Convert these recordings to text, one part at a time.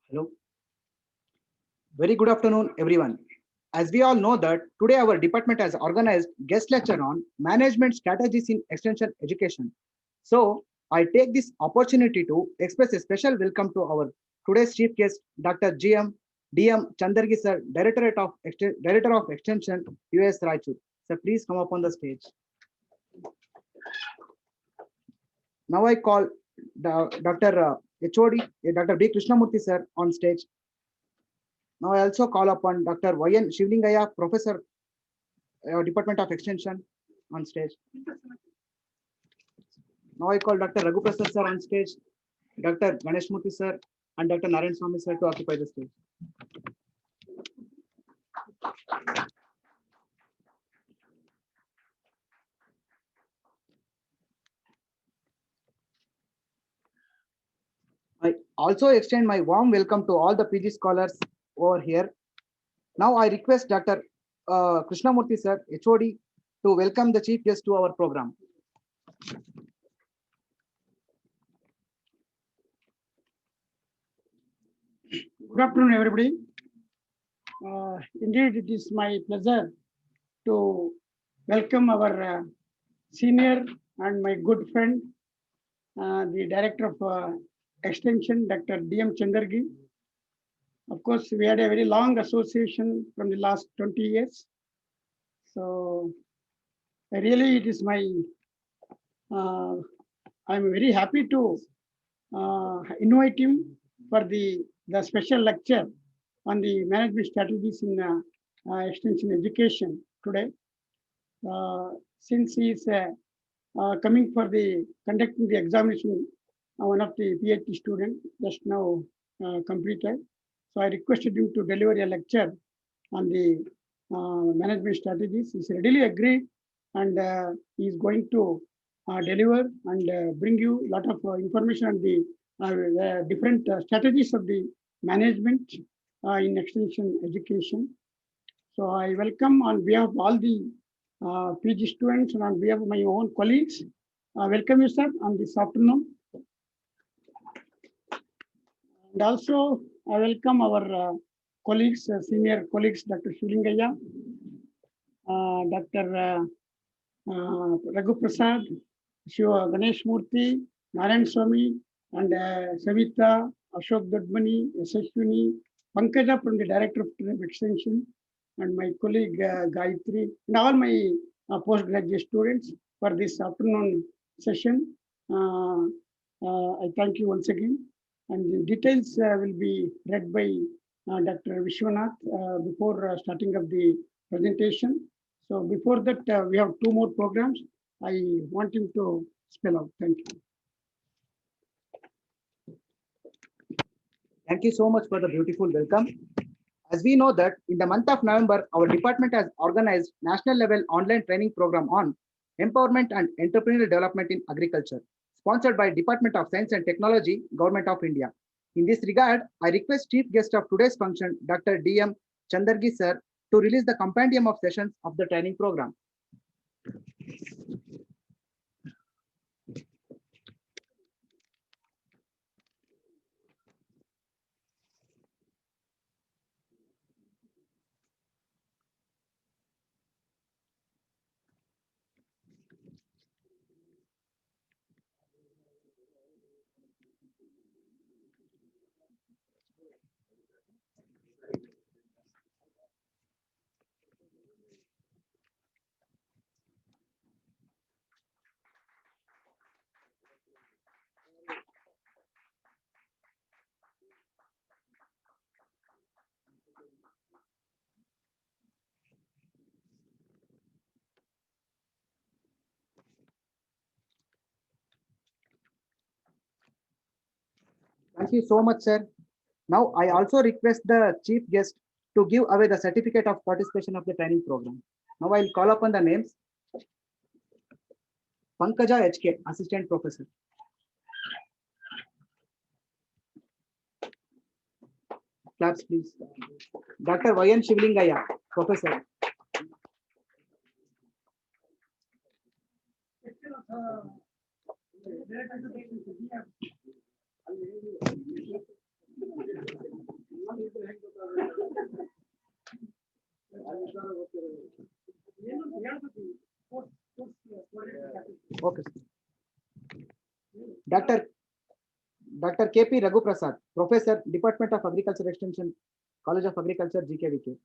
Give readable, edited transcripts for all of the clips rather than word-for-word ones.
Hello. Very good afternoon, everyone. As we all know that today our department has organized guest lecture on management strategies in extension education. So I take this opportunity to express a special welcome to our today's chief guest, Dr. D.M.Chandragi sir, Director of Extension, US Raichur. Sir, please come up on the stage. Now I call Dr. HOD, Dr. B. Krishnamurthy sir on stage. Now I also call upon Dr. Y.N. Shivlingaya, Professor, Department of Extension on stage. Now I call Dr. Raghu Prasad sir on stage, Dr. Ganesh Murthy sir, and Dr. Narayan Swami sir to occupy the stage. I also extend my warm welcome to all the PG scholars over here. Now I request Dr. Krishnamurthy sir, HOD, to welcome the chief guest to our program. Good afternoon, everybody. Indeed, it is my pleasure to welcome our senior and my good friend, the Director of Extension, Dr. D.M.Chandragi. Of course, we had a very long association from the last 20 years. So, really, it is my, I'm very happy to invite him for the special lecture on the management strategies in extension education today. Since he is coming for the conducting the examination, one of the PhD student just now completed. So I requested him to deliver a lecture on the management strategies. He's readily agreed, and he's going to deliver and bring you a lot of information on the different strategies of the management in extension education. So I welcome on behalf of all the PG students and on behalf of my own colleagues, welcome you, sir, on this afternoon. And also, I welcome our colleagues, senior colleagues, Dr. Shulingaya, Dr. Raghu Prasad, Shiva Ganesh Murthy, Narayan Swami, and Savita, Ashok Dadmani, Yashashwini, Pankaja from the Director of Extension, and my colleague Gayatri, and all my postgraduate students for this afternoon session. I thank you once again. And the details will be read by Dr. Vishwanath before starting of the presentation. So before that, we have two more programs. I want him to spell out. Thank you. Thank you so much for the beautiful welcome. As we know that in the month of November, our department has organized national level online training program on empowerment and entrepreneurial development in agriculture, sponsored by Department of Science and Technology, Government of India. In this regard, I request chief guest of today's function, Dr. D.M. Chandragi sir, to release the compendium of sessions of the training program. Thank you so much, sir. Now, I also request the chief guest to give away the certificate of participation of the training program. Now, I'll call upon the names. Pankaja HK, Assistant Professor. Claps, please. Dr. Y.N. Shivlingaya, Professor. Okay. Dr. K.P. Raghu Prasad, Professor, Department of Agriculture Extension, College of Agriculture, GKVK.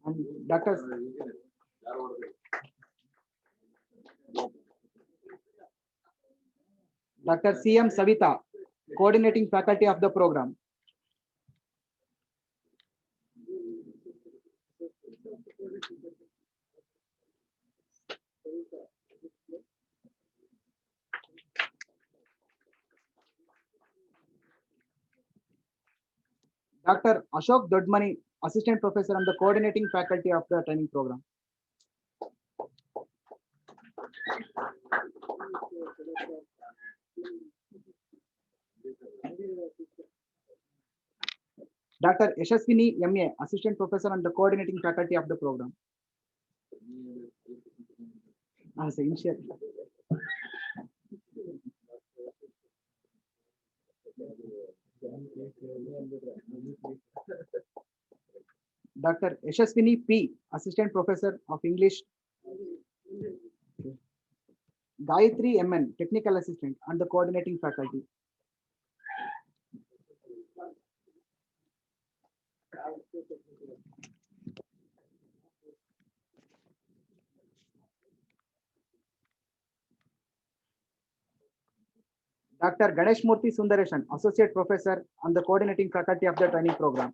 And Dr. C.M. Savita, Coordinating Faculty of the program. Dr. Ashok Dadmani, Assistant Professor and the Coordinating Faculty of the training program. Dr. Yashaswini M.A., Assistant Professor and the Coordinating Faculty of the program. As initial. Dr. Yashaswini P., Assistant Professor of English. Gayatri M.N., Technical Assistant and the Coordinating Faculty. Dr. Ganesh Murthy Sundareshan, Associate Professor and the Coordinating Faculty of the training program.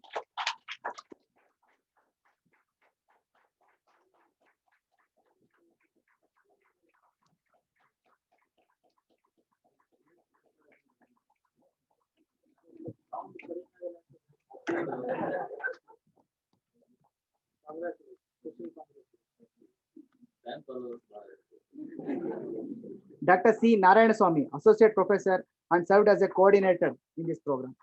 Dr. C. Narayanaswamy, Associate Professor and served as a coordinator in this program.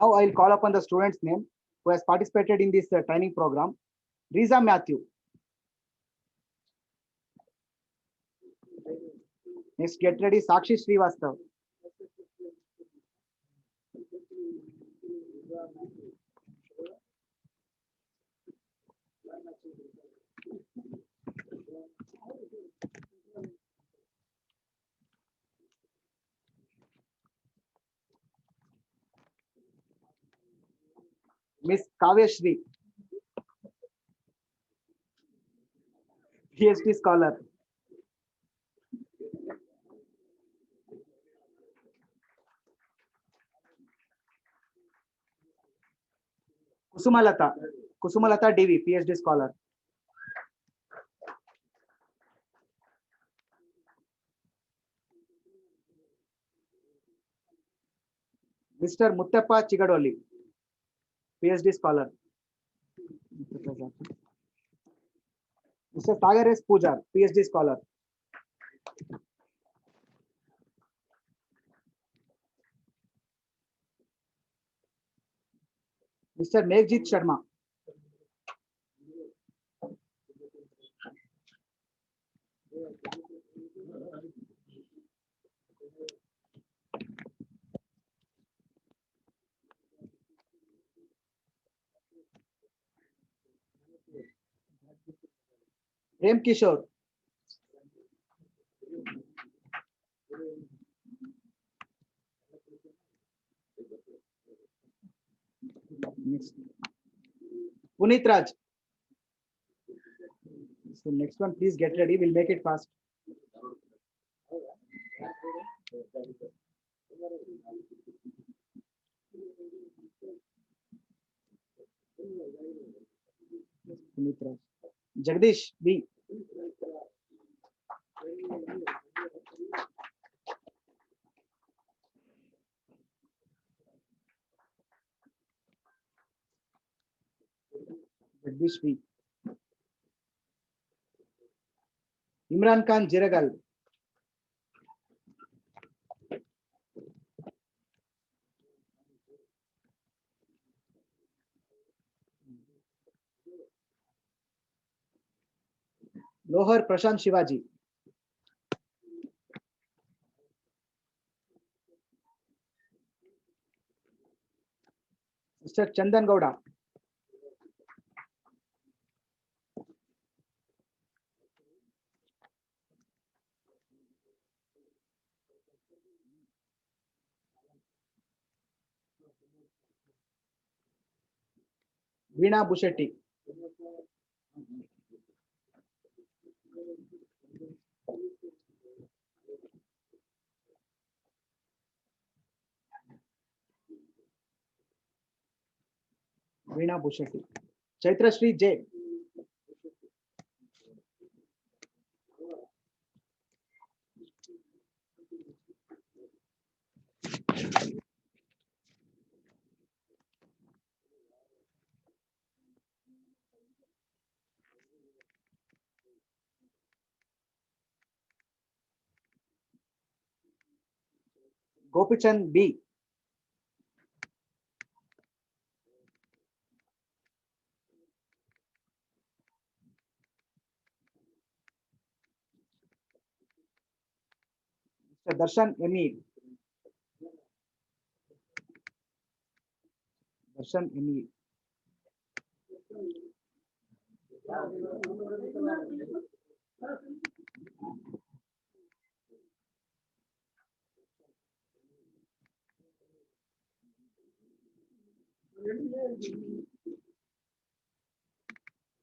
Now I will call upon the student's name who has participated in this training program. Riza Matthew. Next, get ready, Sakshi Srivastav. Miss Kavyashri, PhD scholar. Kusumalata, Kusumalata DV, PhD scholar. Mr. Muttappa Chigadoli, PhD scholar. Mr. Sagar S. Pujar, PhD scholar. Mr. Meghjit Sharma. Prem Kishore. Next. Punit Raj. So next one, please get ready. We'll make it fast. Punit Raj. Jagdish B. Jagdish B. Imran Khan Jiragal. Lohar Prashant Shivaji. Mr. Chandan Gowda. Veena Bushetti. Veena Bushetti. Chaitrashri J. Gopichand B. Mr. Darshan ME. Darshan ME.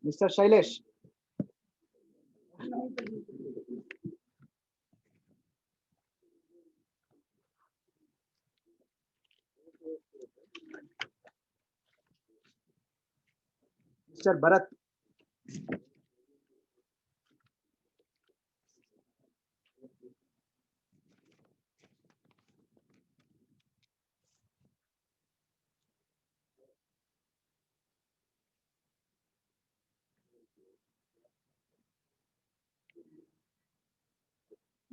Mr. Shailesh. Mr. Bharat.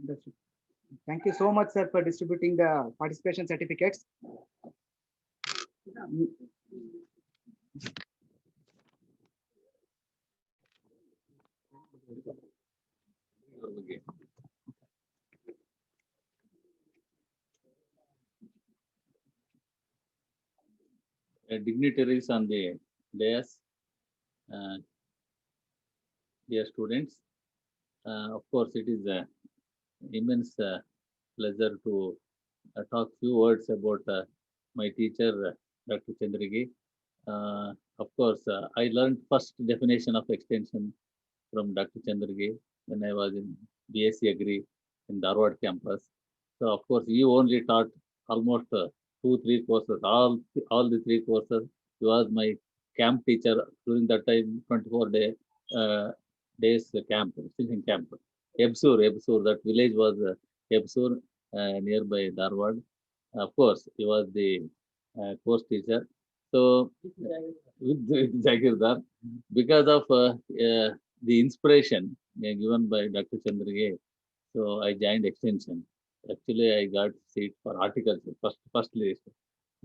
That's it. Thank you so much, sir, for distributing the participation certificates. Dignitaries on the dais, dear students. Of course, it is immense pleasure to talk few words about my teacher, Dr. Chandragi. Of course, I learned first definition of extension from Dr. Chandragi when I was in BSc Agri in Dharwad campus. So, of course, you only taught almost 2, 3 courses, all the 3 courses. He was my camp teacher during that time, 24 days camp, still in camp. Ebsur, that village was Ebsur, nearby Dharwad. Of course, he was the course teacher. So, with Jagirdar, because of the inspiration given by Dr. Chandragi, so I joined extension. Actually, I got seat for horticulture, first list.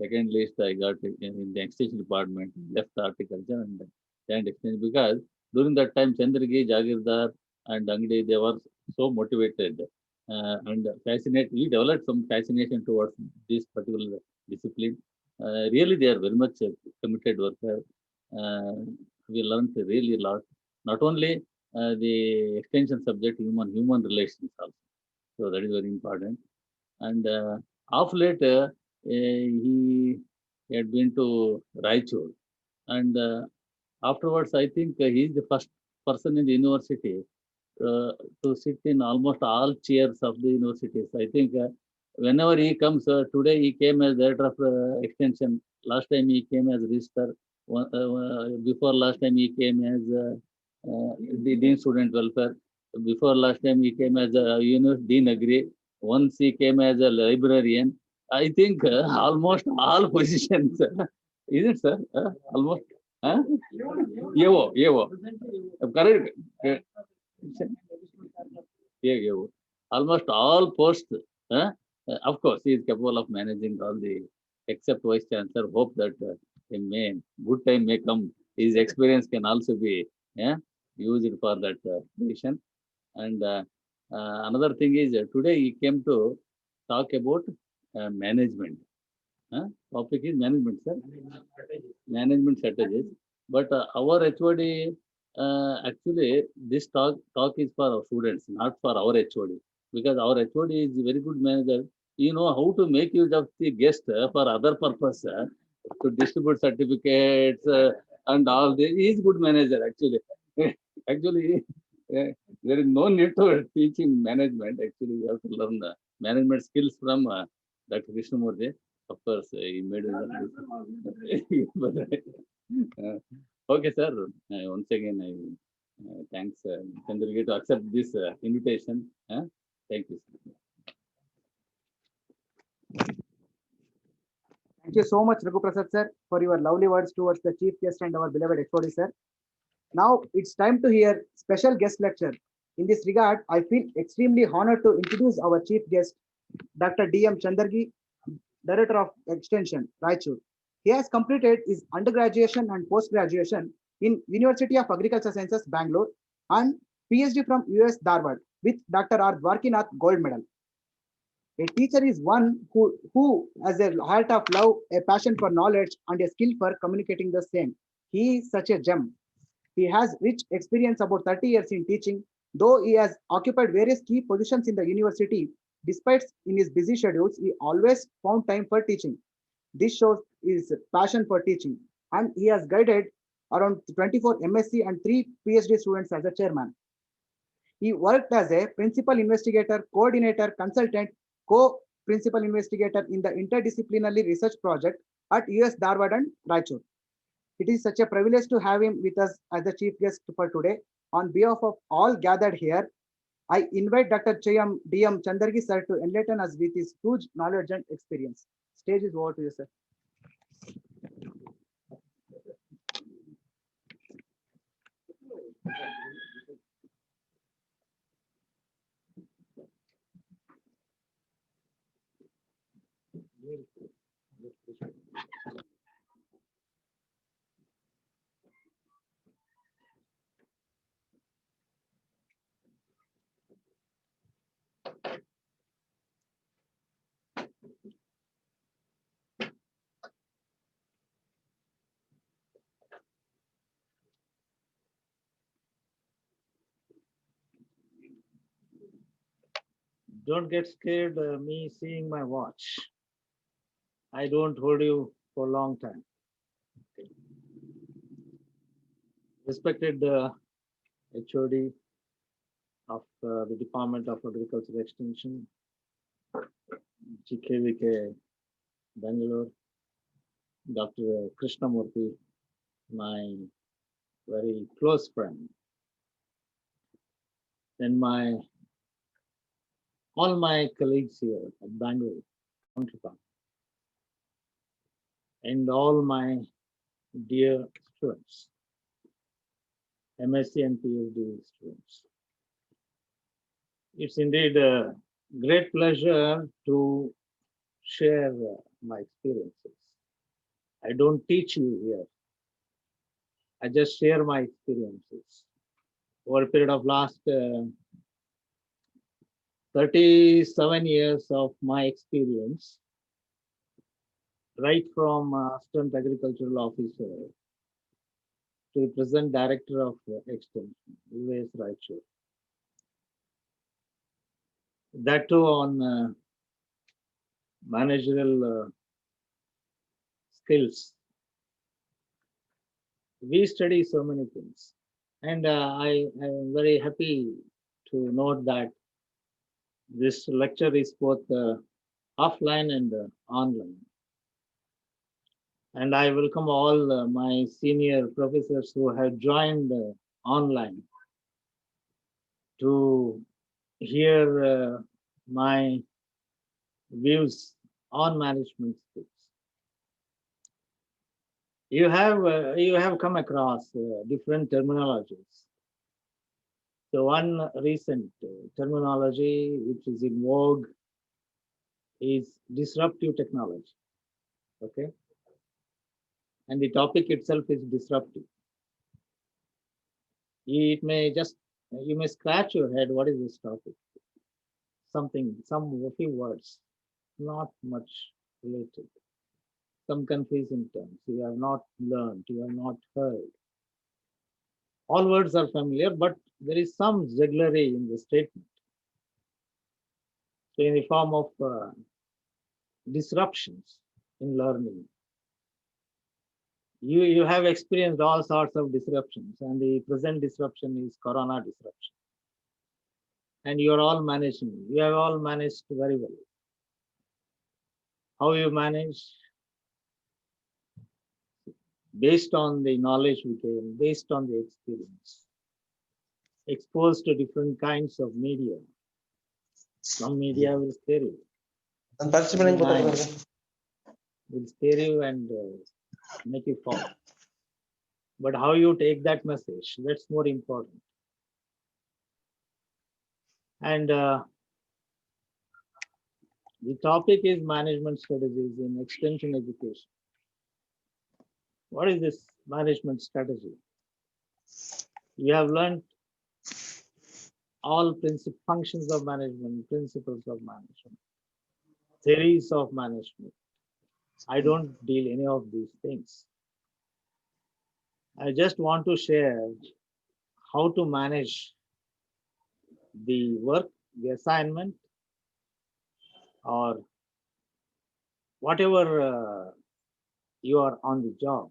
Second list, I got in the extension department, left horticulture and joined extension because during that time, Chandragi, Jagirdar, and Angdi, they were so motivated and fascinated. We developed some fascination towards this particular discipline. Really, they are very much committed worker. Uh, we learned really a lot. Not only the extension subject, human relations also. So that is very important. And of late, he had been to Raichur. And afterwards, I think he is the first person in the university to sit in almost all chairs of the universities. I think whenever he comes, today he came as director of extension. Last time he came as registrar. Before last time he came as the dean student welfare. Before last time he came as a dean agri. Once he came as a librarian. I think almost all positions. Is it, sir? Almost. Huh? Yevo. Correct. Yeah, yeah. Almost all posts. Of course, he is capable of managing all the, except vice chancellor. Hope that good time may come. His experience can also be used for that position. And another thing is today he came to talk about management. Topic is management, sir. Management strategies. But our HOD, actually, this talk is for our students, not for our HOD. Because our HOD is a very good manager. You know how to make use of the guest for other purpose, to distribute certificates and all. He is good manager, actually. Actually, there is no need to teaching management. Actually, you have to learn the management skills from Dr. Krishnamurthy. Of course, he made it. Okay, sir. Once again, I thanks Chandragi to accept this invitation. Thank you, sir. Thank you so much, Raghu Prasad, sir, for your lovely words towards the chief guest and our beloved HOD, sir. Now it's time to hear special guest lecture. In this regard, I feel extremely honored to introduce our chief guest, Dr. D.M.Chandragi, Director of Extension, Raichur. He has completed his undergraduate and post-graduation in University of Agricultural Sciences, Bangalore, and PhD from US Dharwad with Dr. R. Dwarkinath Gold Medal. A teacher is one who has a heart of love, a passion for knowledge, and a skill for communicating the same. He is such a gem. He has rich experience about 30 years in teaching, though he has occupied various key positions in the university. Despite in his busy schedules, he always found time for teaching. This shows his passion for teaching, and he has guided around 24 MSc and 3 PhD students as a chairman. He worked as a principal investigator, coordinator, consultant, co-principal investigator in the interdisciplinary research project at US Dharwad and Raichur. It is such a privilege to have him with us as the chief guest for today. On behalf of all gathered here, I invite Dr. D.M.Chandragi sir to enlighten us with his huge knowledge and experience. Stage is over to you, sir. Don't get scared me seeing my watch. I don't hold you for a long time. Respected HOD of the Department of Agriculture Extension, GKVK, Bangalore, Dr. Krishnamurthy, my very close friend, and all my colleagues here at Bangalore, and all my dear students, MSc and PhD students. It's indeed a great pleasure to share my experiences. I don't teach you here. I just share my experiences. Over a period of last 37 years of my experience, right from Assistant Agricultural Officer to present Director of Extension, UASR. That too on managerial skills. We study so many things. And I am very happy to note that this lecture is both offline and online. And I welcome all my senior professors who have joined online to hear my views on management skills. You have come across different terminologies. So one recent terminology which is in vogue is disruptive technology. Okay, and the topic itself is disruptive. It may just you may scratch your head. What is this topic? Some few words, not much related. Some confusing terms you have not learned, you have not heard. All words are familiar, but there is some jugglery in the statement. So in the form of disruptions in learning. You have experienced all sorts of disruptions, and the present disruption is Corona disruption. And you are all managing. You have all managed very well. How you manage? Based on the knowledge we gain, based on the experience, exposed to different kinds of media. Some media will scare you. Will scare you and make you fall. But how you take that message, that's more important. And The topic is management strategies in extension education. What is this management strategy? You have learned all functions of management, principles of management, theories of management. I don't deal any of these things. I just want to share how to manage the work, the assignment, or whatever you are on the job,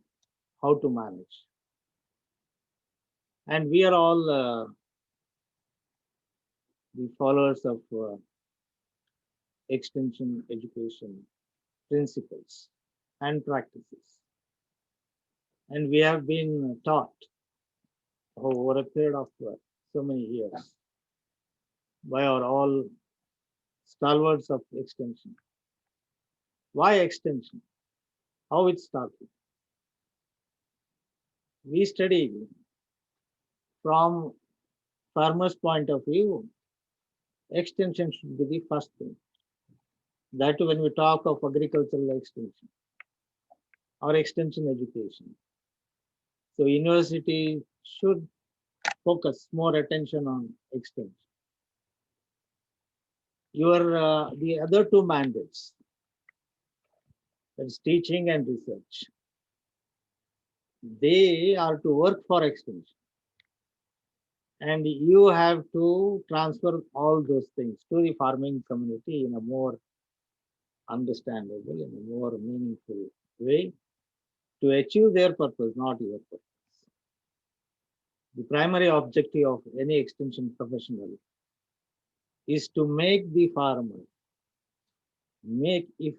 how to manage. And we are all the followers of extension education principles and practices. And we have been taught over a period of so many years by our all stalwarts of extension. Why extension? How it started? We study from farmer's point of view, extension should be the first thing. That when we talk of agricultural extension or extension education. So university should focus more attention on extension. Your the other two mandates, that's teaching and research, they are to work for extension. And you have to transfer all those things to the farming community in a more understandable, in a more meaningful way to achieve their purpose, not your purpose. The primary objective of any extension professional is to make the farmer if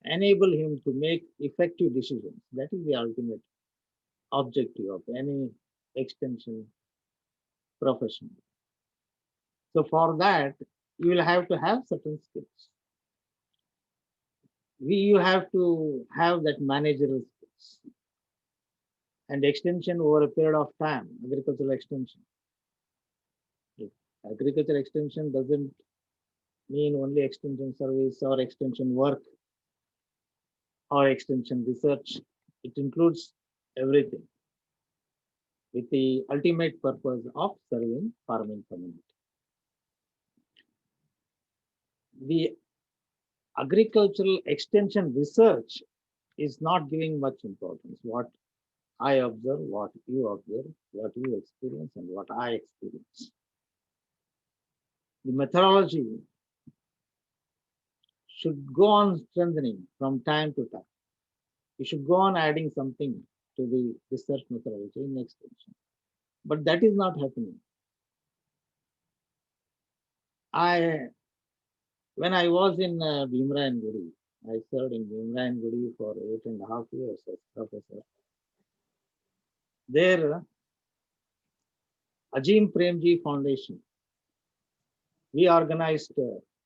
enable him to make effective decisions. That is the ultimate objective of any extension profession. So for that, you will have to have certain skills. You have to have that managerial skills. And extension over a period of time, agricultural extension. If agricultural extension doesn't mean only extension service or extension work or extension research. It includes everything with the ultimate purpose of serving farming community. The agricultural extension research is not giving much importance. What I observe, what you experience, and what I experience. The methodology should go on strengthening from time to time. You should go on adding something to the research methodology in extension. But that is not happening. When I was in Bhimrayangudi, I served in Bhimrayangudi for 8.5 years as professor. There, Ajim Premji Foundation, we organized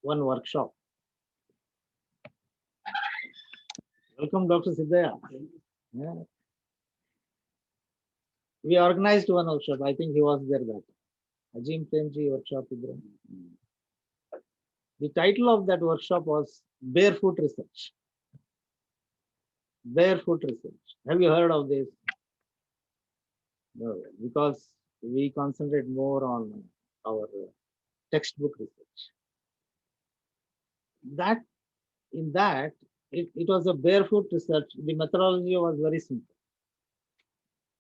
one workshop. Welcome, Dr. Siddhaya. Yeah. We organized one workshop. I think he was there that Ajim Premji workshop. The title of that workshop was Barefoot Research. Barefoot Research. Have you heard of this? No, because we concentrate more on our textbook research. It was a barefoot research. The methodology was very simple.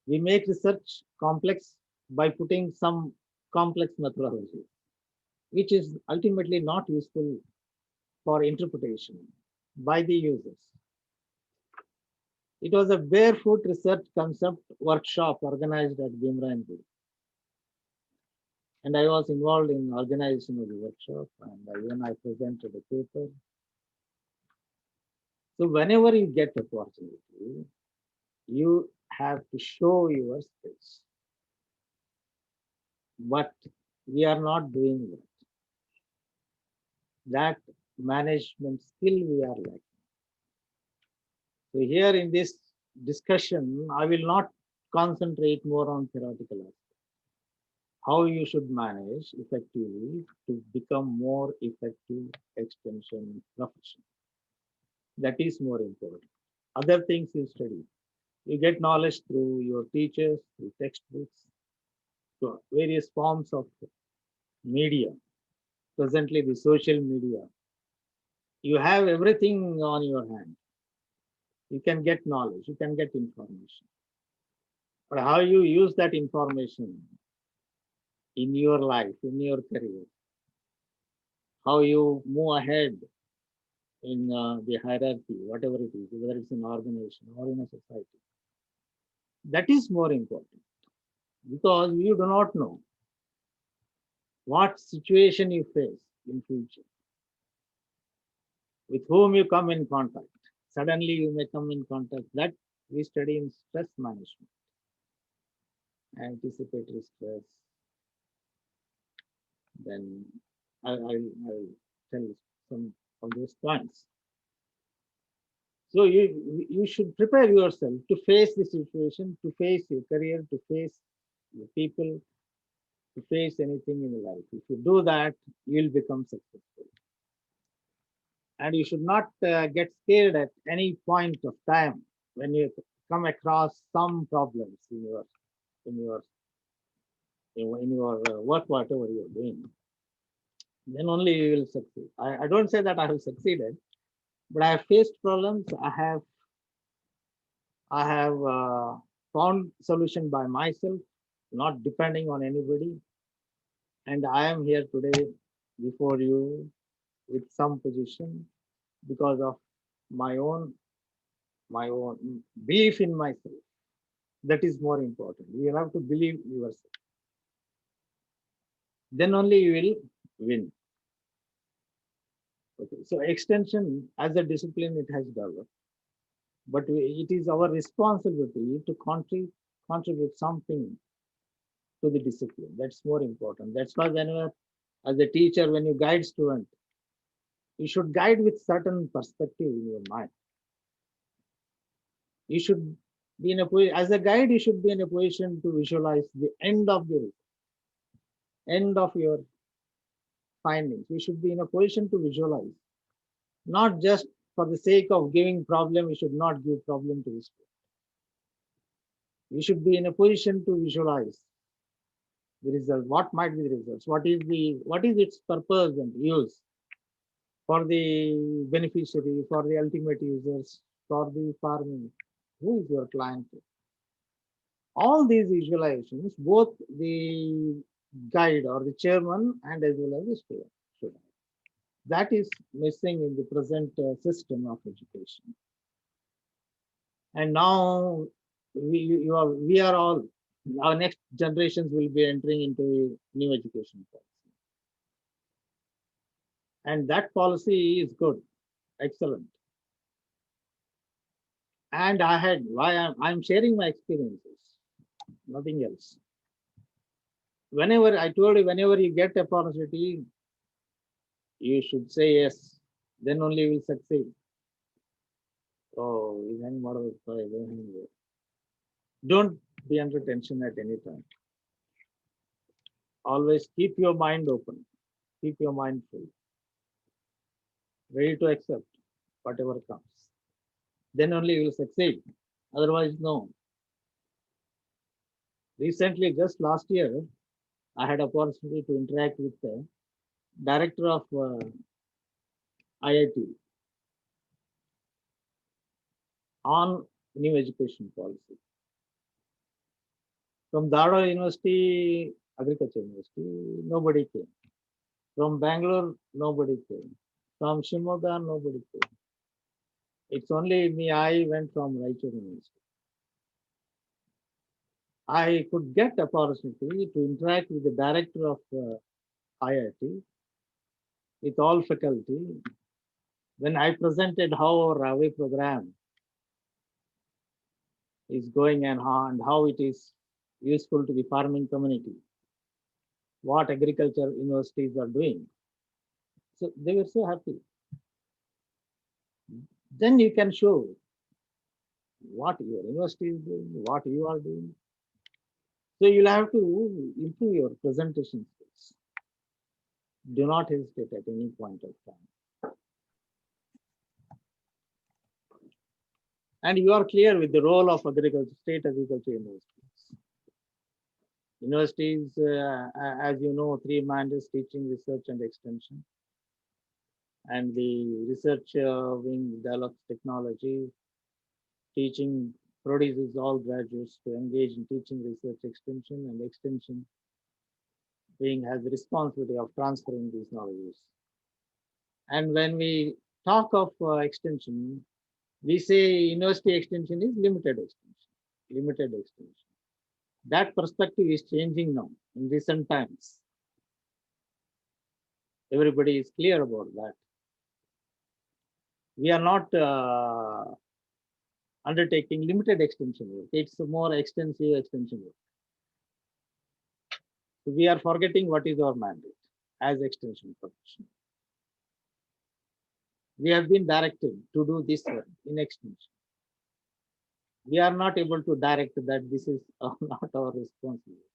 We make research complex by putting some complex methodology, which is ultimately not useful for interpretation by the users. It was a barefoot research concept workshop organized at Bhimrayangudi. And I was involved in organization of the workshop, and even I presented a paper. So whenever you get opportunity, you have to show your skills. But we are not doing that. That management skill we are lacking. So here in this discussion, I will not concentrate more on theoretical aspects. how you should manage effectively to become more effective extension professional. That is more important. Other things you study. You get knowledge through your teachers, through textbooks, through various forms of media. Presently, the social media. You have everything on your hand. You can get knowledge, you can get information. But how you use that information in your life, in your career, how you move ahead in the hierarchy, whatever it is, whether it's an organization or in a society, that is more important because you do not know what situation you face in future, with whom you come in contact. Suddenly you may come in contact. That we study in stress management, anticipatory stress. Then I'll tell some of those points. So you should prepare yourself to face the situation, to face your career, to face the people, to face anything in life. If you do that, you'll become successful. And you should not get scared at any point of time when you come across some problems in your in your work, whatever you're doing. Then only you will succeed. I don't say that I have succeeded, but I have faced problems. I have found solution by myself, not depending on anybody. And I am here today before you with some position because of my own my own belief in myself. That is more important. You have to believe yourself. Then only you will win. Okay. So extension as a discipline it has developed, but it is our responsibility to contribute something to the discipline. That's more important. That's why whenever, as a teacher, when you guide student, you should guide with certain perspective in your mind. You should be in a position, as a guide, you should be in a position to visualize the end of your findings. You should be in a position to visualize, not just for the sake of giving problem. You should not give problem to the student. You should be in a position to visualize the result. What might be the results? What is its purpose and use for the beneficiary, for the ultimate users, for the farming? Who is your client? All these visualizations, both the guide or the chairman and as well as the student should have. That is missing in the present system of education. And now we are all, our next generations will be entering into a new education policy. And that policy is good, excellent. And why I'm sharing my experiences, nothing else. Whenever I told you, whenever you get opportunity, you should say yes. Then only you will succeed. Oh, even model, don't be under tension at any time. Always keep your mind open, keep your mind full, ready to accept whatever comes. Then only you will succeed. Otherwise, no. Recently, just last year, I had opportunity to interact with the director of IIT on new education policy. From Dharwad University, Agriculture University, nobody came. From Bangalore, nobody came. From Shimoga, nobody came. It's only me, I went from Raichur University. I could get opportunity to interact with the director of IIT, with all faculty. When I presented how our Ravi program is going and how it is useful to the farming community, what agriculture universities are doing. So they were so happy. Then you can show what your university is doing, what you are doing. So you'll have to improve your presentation skills. Do not hesitate at any point of time. And you are clear with the role of agriculture, state agriculture universities. Universities, as you know, three mandates: teaching, research, and extension. And the research wing develops technology. Teaching produces all graduates to engage in teaching, research, extension, and extension wing has the responsibility of transferring these knowledges. And when we talk of extension, we say university extension is limited extension. Limited extension. That perspective is changing now in recent times. Everybody is clear about that. We are not undertaking limited extension work. It's a more extensive extension work. So we are forgetting what is our mandate as extension professional. We have been directed to do this work in extension. We are not able to direct that this is not our responsibility.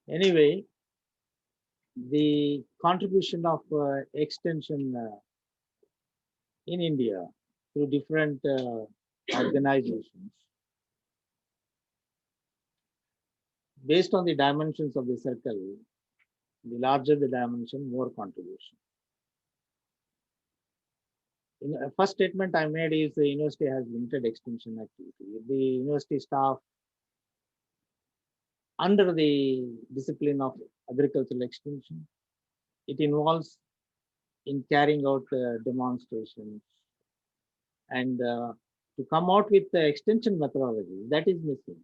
Anyway, the contribution of extension in India through different organizations, based on the dimensions of the circle, the larger the dimension, more contribution. In a first statement I made is the university has limited extension activity. The university staff under the discipline of agricultural extension, it involves in carrying out demonstrations and to come out with the extension methodology that is missing.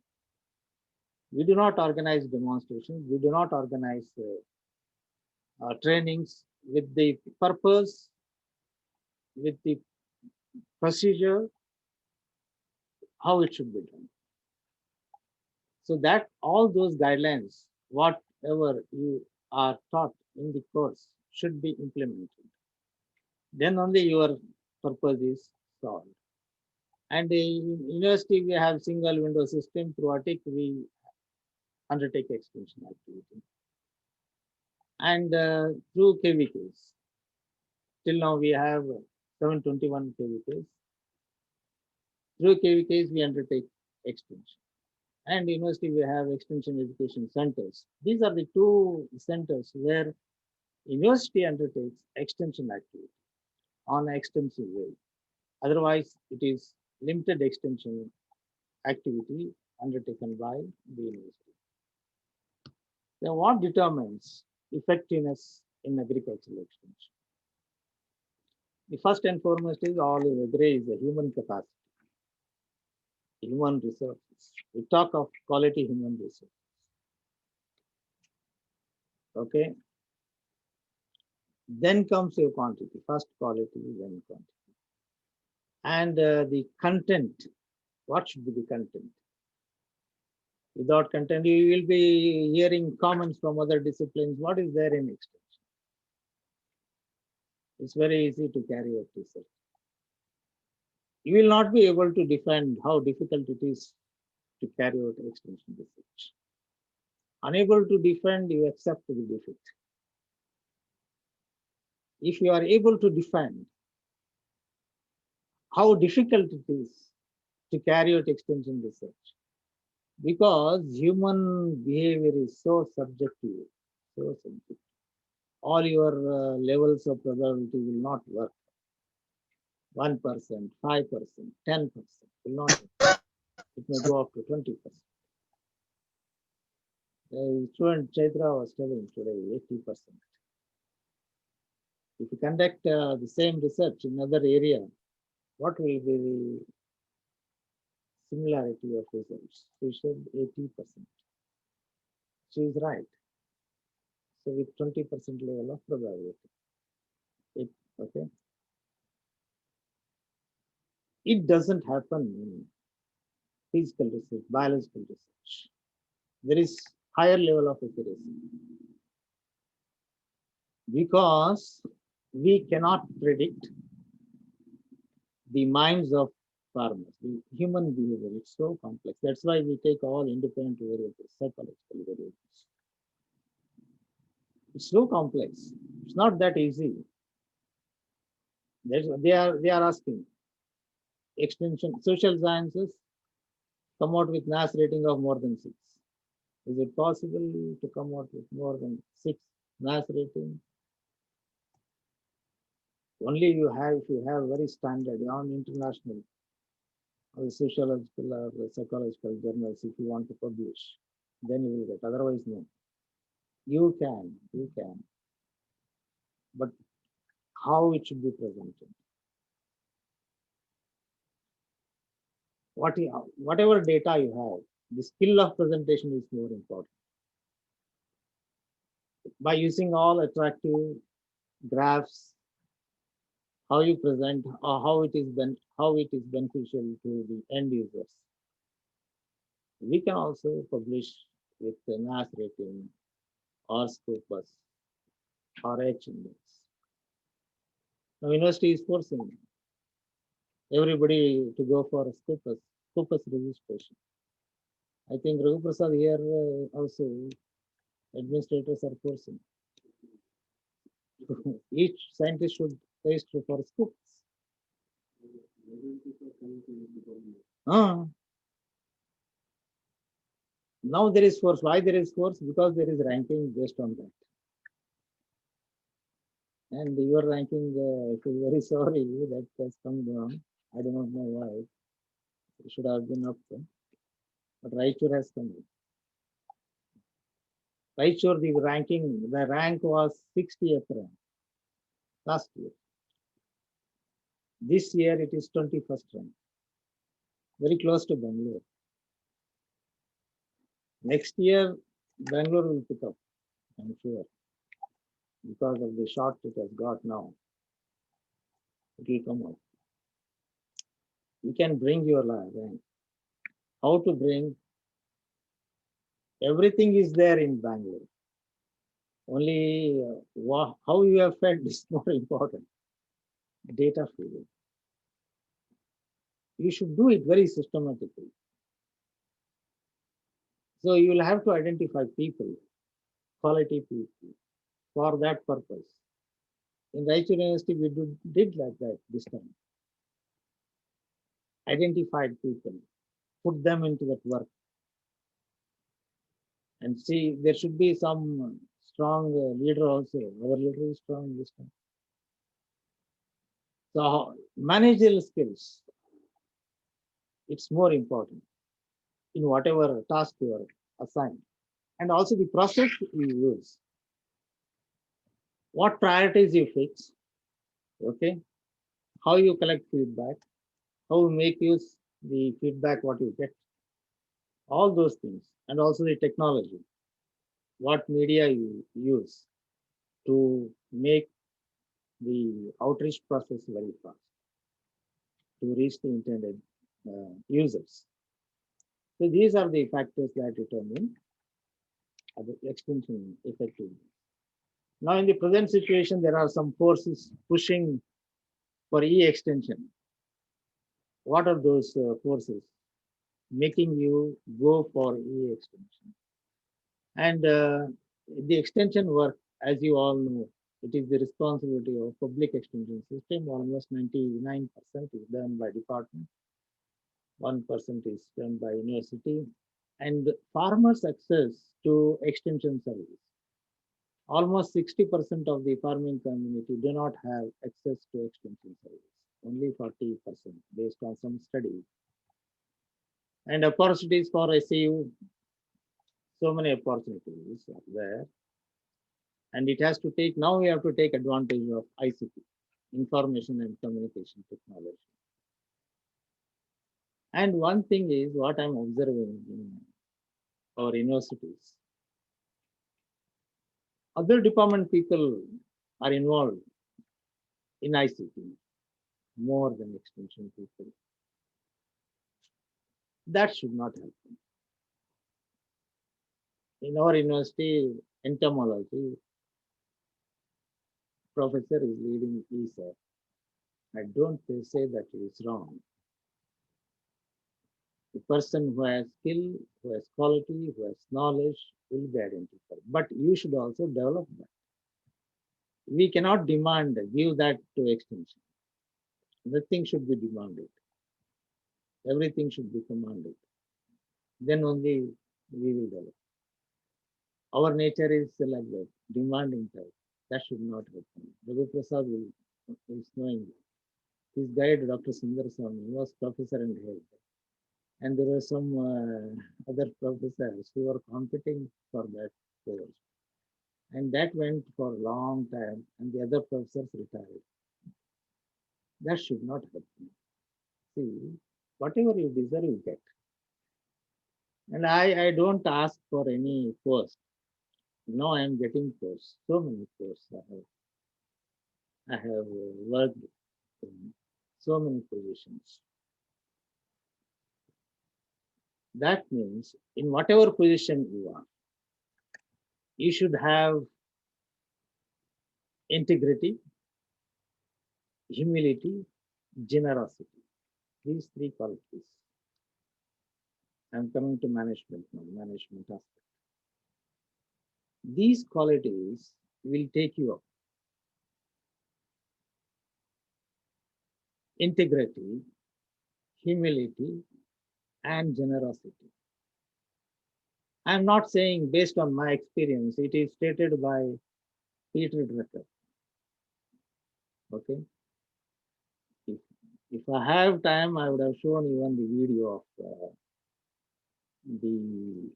We do not organize demonstrations. We do not organize trainings with the purpose, with the procedure, how it should be done. So that all those guidelines, whatever you are taught in the course, should be implemented. Then only your purpose is solved. And in university, we have single window system. Through ATIC, we undertake extension activity. And through KVKs, till now we have 721 KVKs. Through KVKs, we undertake extension. And university, we have extension education centers. These are the two centers where university undertakes extension activity on an extensive way. Otherwise, it is limited extension activity undertaken by the university. Now, what determines effectiveness in agricultural extension? The first and foremost is all you agree is the human capacity, human resources. We talk of quality human resources. Okay. Then comes your quantity. First quality, then quantity. And the content. What should be the content? Without content, you will be hearing comments from other disciplines. What is there in extension? It's very easy to carry out research. You will not be able to define how difficult it is to carry out extension research. Unable to defend, you accept the defeat. If you are able to defend how difficult it is to carry out extension research, because human behavior is so subjective, so subjective. All your levels of probability will not work. 1%, 5%, 10% will not work. It may go up to 20%. Student Chaitra was telling today 80%. If you conduct the same research in another area, what will be the similarity of results? She said 80%. She is right. So with 20% level of probability. Okay. It doesn't happen in physical research, biological research. There is higher level of accuracy because we cannot predict the minds of farmers. The human behavior, it's so complex. That's why we take all independent variables, psychological variables. It's so complex. It's not that easy. They are asking extension social sciences come out with NAS rating of more than 6. Is it possible to come out with more than 6 NAS rating? Only if you have very standard on international or sociological or psychological journals, if you want to publish, then you will get. Otherwise, no. You can, but how it should be presented? Whatever data you have, the skill of presentation is more important. By using all attractive graphs, how you present or how it is beneficial to the end users. We can also publish with the NAS rating or Scopus or H index. Now university is forcing everybody to go for a Scopus registration. I think Raghu Prasad here also administrators are forcing. Each scientist should register for Scopus. Now there is force. Why there is force? Because there is ranking based on that. And your ranking, I feel very sorry that has come down. I do not know why. It should have been up. But Raichur has come in. Raichur, the rank was 60th rank last year. This year it is 21st rank. Very close to Bangalore. Next year, Bangalore will pick up, I'm sure. Because of the shot it has got now. It will come up. You can bring your rank. How to bring? Everything is there in Bangalore. Only how you have felt is more important. Data feeding. You should do it very systematically. So you will have to identify people, quality people, for that purpose. In Raichur University, we did like that this time. Identified people, put them into that work, and see there should be some strong leader also. Our leader is strong this time. So managerial skills, it's more important in whatever task you are assigned. And also the process you use. What priorities you fix, okay? How you collect feedback, how you make use the feedback what you get. All those things. And also the technology. What media you use to make the outreach process very fast to reach the intended users. So these are the factors that determine the extension effectiveness. Now in the present situation, there are some forces pushing for e-extension. What are those forces making you go for e-extension? And the extension work, as you all know, it is the responsibility of public extension system. Almost 99% is done by department. 1% is done by university. And farmers' access to extension service. Almost 60% of the farming community do not have access to extension service. Only 40% based on some studies. And opportunities for SAU, so many opportunities are there. And it has to take, now we have to take advantage of ICT, information and communication technology. And one thing is what I'm observing in our universities. Other department people are involved in ICT more than extension people. That should not happen. In our university, entomology, professor is leading ESA. I don't say that it is wrong. person who has skill, who has quality, who has knowledge will be identified. But you should also develop that. We cannot demand, give that to extension. Nothing should be demanded. Everything should be commanded. Then only we will develop. Our nature is like that, demanding type. That should not happen. Ragu Prasad is knowing that. His guide, Dr. Sundar Swami, was professor and head. And there were some other professors who were competing for that course. And that went for a long time, and the other professors retired. That should not happen. See, whatever you deserve, you get. And I don't ask for any post. No, I am getting posts. So many posts I have worked in so many positions. That means in whatever position you are, you should have integrity, humility, generosity. These three qualities. I'm coming to management now, management aspect. These qualities will take you up. Integrity, humility, and generosity. I'm not saying based on my experience, it is stated by Peter Drucker. Okay. If, if I have time, I would have shown even the video of the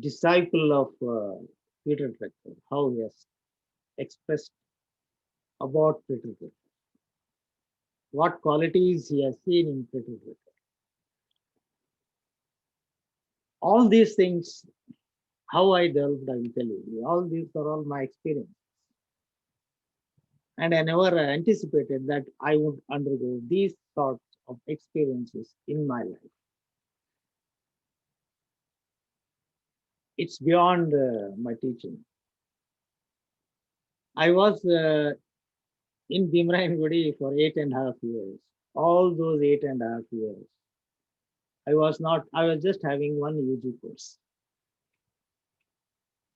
disciple of Peter Drucker, how he has expressed about Peter Drucker, what qualities he has seen in Peter Drucker. All these things, how I developed, I will tell you. All these are all my experience. And I never anticipated that I would undergo these sorts of experiences in my life. It's beyond my teaching. I was in Bhimrayangudi for 8.5 years. All those 8.5 years, I was just having one UG course.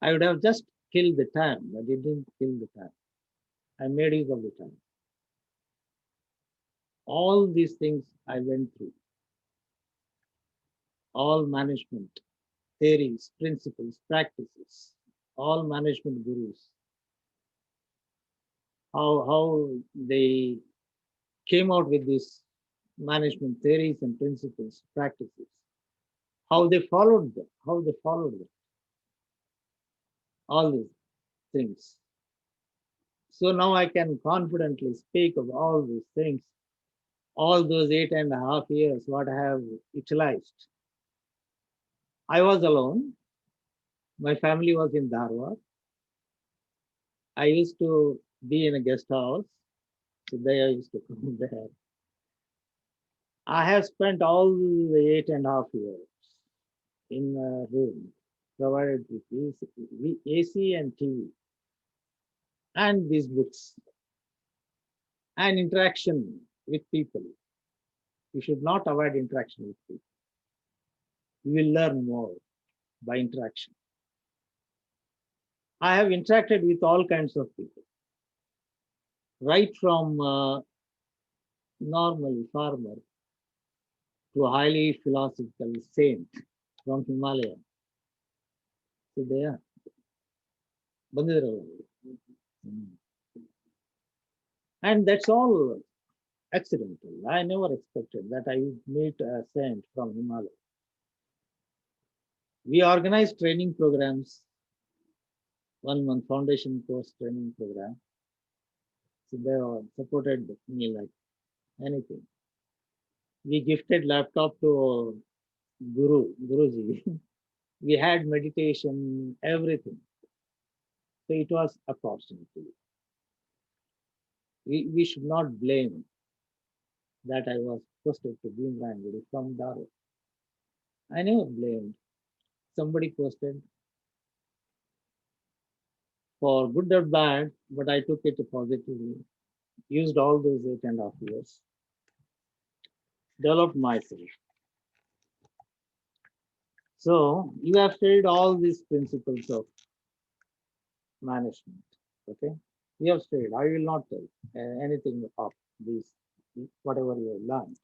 I would have just killed the time, but it didn't kill the time. I made use of the time. All these things I went through. All management theories, principles, practices, all management gurus, how they came out with these management theories and principles, practices, how they followed them, all these things. So now I can confidently speak of all these things, all those 8.5 years, what I have utilized. I was alone. My family was in Dharwad. I used to be in a guest house. So there I used to come there. I have spent all the 8.5 years in a room provided with AC and TV and these books and interaction with people. You should not avoid interaction with people. You will learn more by interaction. I have interacted with all kinds of people, right from normal farmer to a highly philosophical saint from Himalaya. So they are. And that's all accidental. I never expected that I would meet a saint from Himalaya. We organize training programs, 1 month foundation course training program. So they supported me like anything. We gifted laptop to Guruji. We had meditation, everything. So it was opportunity. We should not blame that I was posted to Bhimrayangudi from Daro. I never blamed. Somebody posted for good or bad, but I took it positively. Used all those 8.5 years. develop myself. So you have studied all these principles of management. Okay, you have studied. I will not tell anything of these, whatever you have learned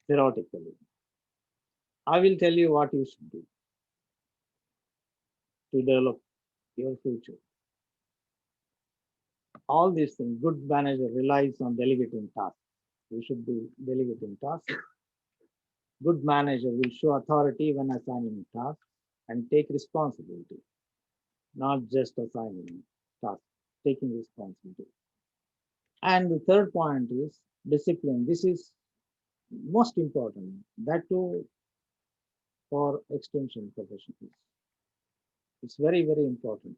theoretically. I will tell you what you should do to develop your future. All these things, good manager relies on delegating tasks. You should be delegating tasks. Good manager will show authority when assigning tasks and take responsibility, not just assigning tasks, taking responsibility. And the third point is discipline. This is most important. That too for extension professionals. It's very, very important.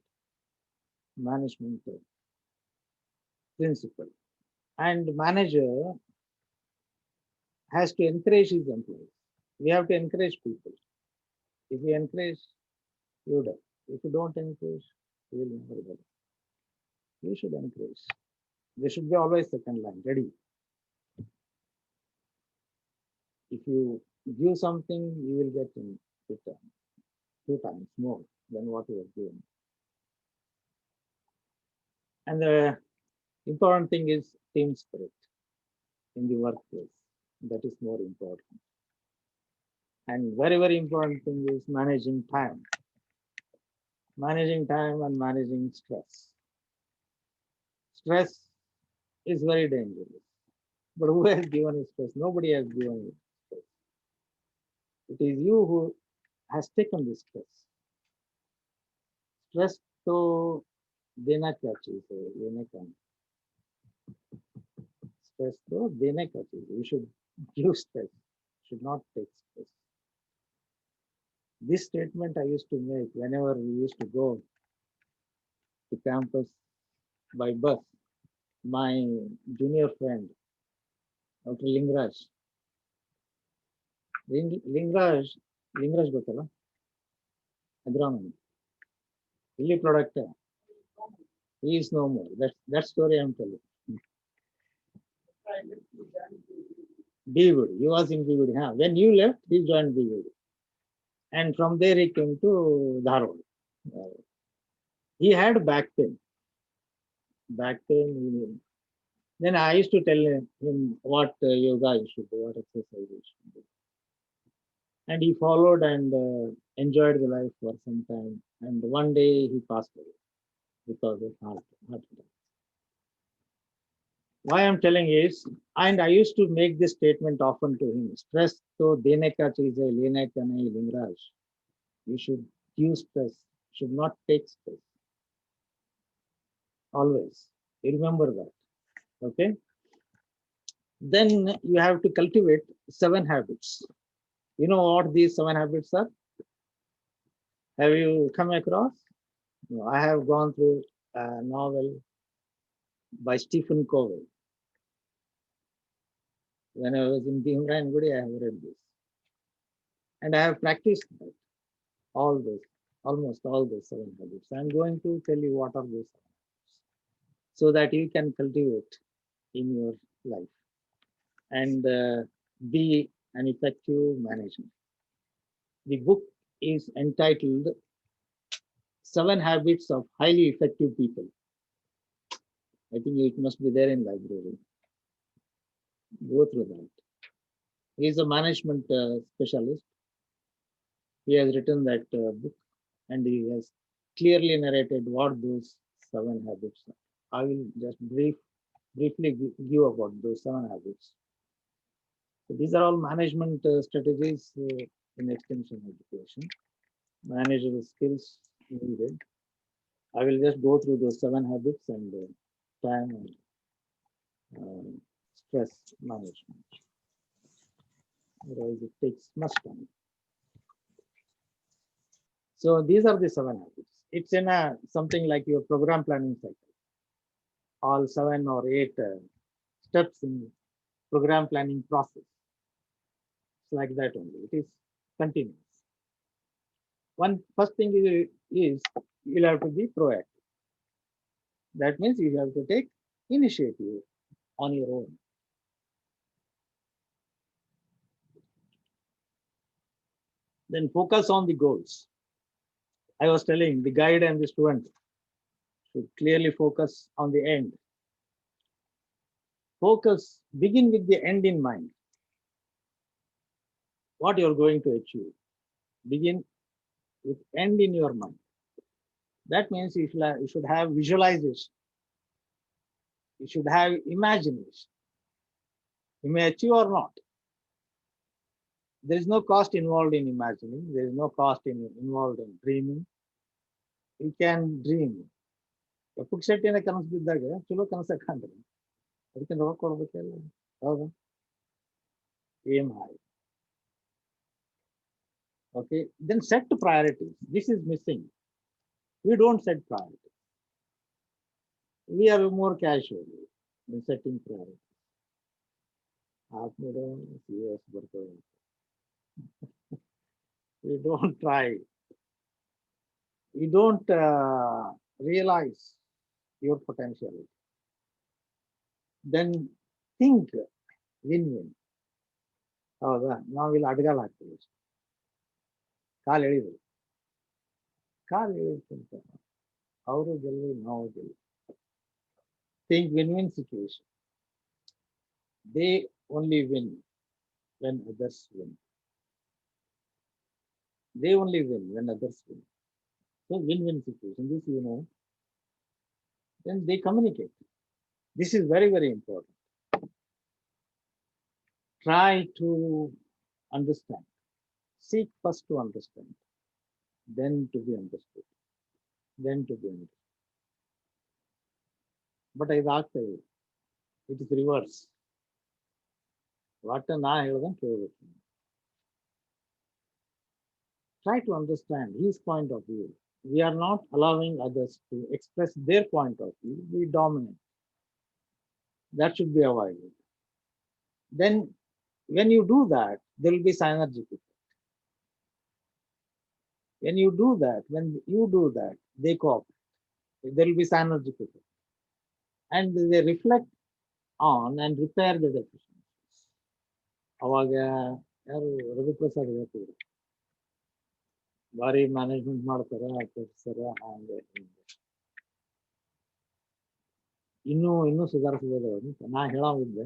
Management principle. And manager has to encourage his employees. We have to encourage people. If we encourage, you do. If you don't encourage, you will never get it. You should encourage. There should be always second line ready. If you give something, you will get in return 2 times more than what you have given. And the important thing is team spirit in the workplace. That is more important. And very, very important thing is managing time. Managing time and managing stress. Stress is very dangerous. But who has given you stress? Nobody has given you stress. It is you who has taken this stress. Stress तो देना क्या चीज है लेने का stress तो देने का चीज है. You should give stress, should not take stress. This statement I used to make whenever we used to go to campus by bus. My junior friend, Dr. Lingraj ಗೊತ್ತಲ್ಲ agronomy. Really product. He is no more. That story I'm telling. BWD. He was in BWD. Huh? When you left, he joined BWD. And from there he came to Dharwad. He had back pain. Back pain. Then I used to tell him what yoga you should do, what exercise you should do. And he followed and enjoyed the life for some time. And one day he passed away because of heart attack. Why I'm telling is, and I used to make this statement often to him: stress to dene ka cheez hai, lene ka nahi, Lingraj. You should use stress, should not take stress. Always. You remember that. Okay. Then you have to cultivate 7 habits. You know what these 7 habits are? Have you come across? No, I have gone through a novel by Stephen Covey. When I was in Bhimrangudi, I have read this. And I have practiced that. All those, almost all those 7 habits. I'm going to tell you what are those 7 habits so that you can cultivate in your life and be an effective manager. The book is entitled 7 Habits of Highly Effective People. I think it must be there in library. Go through that. He is a management specialist. He has written that book and he has clearly narrated what those 7 habits are. I will just briefly give about those 7 habits. So these are all management strategies in extension education. Managerial skills needed. I will just go through those 7 habits and time and stress management. Otherwise, it takes much time. So these are the 7 habits. It's in a something like your program planning cycle. All 7 or 8 steps in program planning process. It's like that only. It is continuous. One first thing is you'll have to be proactive. That means you have to take initiative on your own. Then focus on the goals. I was telling the guide and the student should clearly focus on the end. Focus, begin with the end in mind. What you're going to achieve. Begin with end in your mind. That means you should have visualization. You should have imagination. You may achieve or not. There is no cost involved in imagining. There is no cost involved in dreaming. You can dream. ಪುಕ್ಷಟ್ಟಿನ ಕನಸು ಬಿದ್ದಾಗ ಚಲೋ ಕನಸ ಕಾಣ್ರಿ ಅದಕ್ಕೆ ರೊಕ್ಕ ಕೊಡ್ಬೇಕಲ್ಲ ಹೌದು ಏಮ್ ಹೈ. Okay, then set priorities. This is missing. We don't set priorities. We are more casual in setting priorities. We don't try. We don't realize your potential. Then think win-win. ಹೌದಾ ನಾವಿಲ್ಲಿ ಅಡ್ಗಾಲ ಹಾಕ್ತೀವಿ ಕಾಲು ಎಳಿದ್ರು ಕಾಲು ಎಳಿದ್ಕಿಂತ ಅವರು ಗೆಲ್ಲಿ ನಾವು ಗೆಲ್ಲಿ. Think win-win situation. They only win when others win. They only win when others win. So win-win situation, this you know. Then they communicate. This is very, very important. Try to understand. Seek first to understand, then to be understood, then to be understood. But I thought it is reverse. What na ಹೇಳಿದಂಗೆ ಕೇಳಬೇಕು. Try to understand his point of view. We are not allowing others to express their point of view. We dominate. That should be avoided. Then, when you do that, there will be synergic effect. When you do that, they cooperate. There will be synergic effect. And they reflect on and repair the deficiencies. ಅವಾಗ ಯಾರು ರಘುಪ್ರಸಾದ್ ಹೇಳ್ತಿದ್ರು ಭಾರಿ management ಮಾಡ್ತಾರ ಕೆಲ್ಸರ ಹಂಗೆ ಇನ್ನೂ ಸುಧಾರಿಸಬಹುದು ಅಂತ ನಾ ಹೇಳೋದಿದ್ದೆ